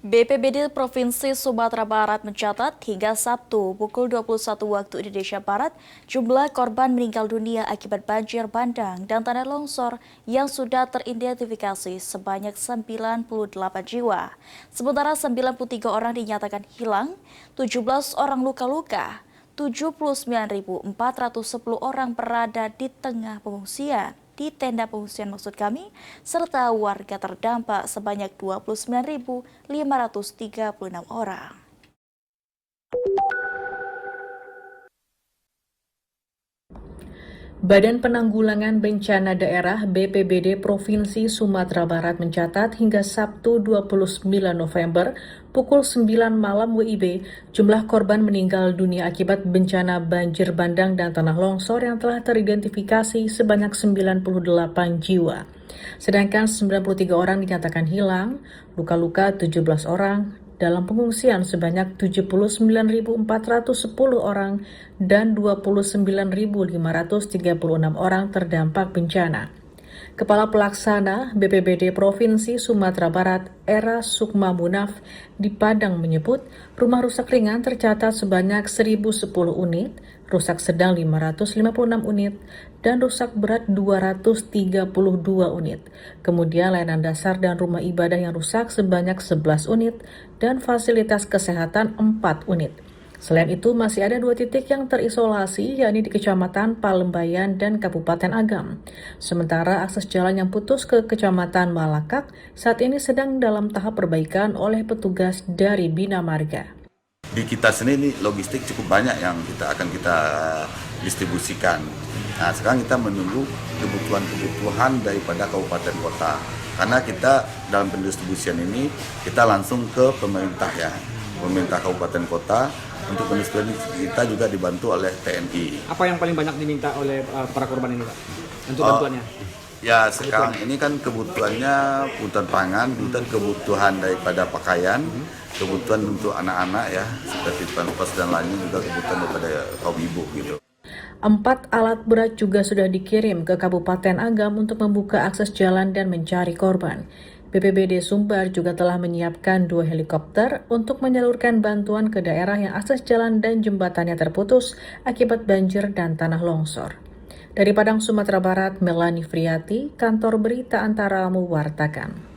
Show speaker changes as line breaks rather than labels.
BPBD Provinsi Sumatera Barat mencatat hingga Sabtu pukul 21 waktu Indonesia Barat, jumlah korban meninggal dunia akibat banjir bandang dan tanah longsor yang sudah teridentifikasi sebanyak 98 jiwa. Sementara 93 orang dinyatakan hilang, 17 orang luka-luka, 79.410 orang berada di tengah pengungsian. Di tenda pengungsian maksud kami, serta warga terdampak sebanyak 29.536 orang.
Badan Penanggulangan Bencana Daerah BPBD Provinsi Sumatera Barat mencatat hingga Sabtu 29 November pukul 9 malam WIB, jumlah korban meninggal dunia akibat bencana banjir bandang dan tanah longsor yang telah teridentifikasi sebanyak 98 jiwa. Sedangkan 93 orang dinyatakan hilang, luka-luka 17 orang, dalam pengungsian sebanyak 79.410 orang dan 29.536 orang terdampak bencana. Kepala Pelaksana BPBD Provinsi Sumatera Barat, Era Sukma Munaf, di Padang menyebut rumah rusak ringan tercatat sebanyak 1.010 unit, rusak sedang 556 unit, dan rusak berat 232 unit. Kemudian layanan dasar dan rumah ibadah yang rusak sebanyak 11 unit, dan fasilitas kesehatan 4 unit. Selain itu, masih ada 2 titik yang terisolasi, yakni di Kecamatan Palembayan dan Kabupaten Agam. Sementara akses jalan yang putus ke Kecamatan Malakak saat ini sedang dalam tahap perbaikan oleh petugas dari Bina Marga.
Di kita sendiri logistik cukup banyak yang akan kita distribusikan. Nah, sekarang kita menunggu kebutuhan daripada kabupaten kota. Karena kita dalam pendistribusian ini kita langsung ke pemerintah kabupaten kota. Untuk pendistribusi kita juga dibantu oleh TNI.
Apa yang paling banyak diminta oleh para korban ini, Pak? Untuk bantuannya?
Ya, sekarang ini kan kebutuhannya kebutuhan pangan, kebutuhan daripada pakaian, kebutuhan untuk anak-anak ya, seperti pampas dan lainnya, juga kebutuhan daripada kaum ibu gitu.
4 alat berat juga sudah dikirim ke Kabupaten Agam untuk membuka akses jalan dan mencari korban. BPBD Sumbar juga telah menyiapkan 2 helikopter untuk menyalurkan bantuan ke daerah yang akses jalan dan jembatannya terputus akibat banjir dan tanah longsor. Dari Padang, Sumatera Barat, Melanie Friati, Kantor Berita Antara mewartakan.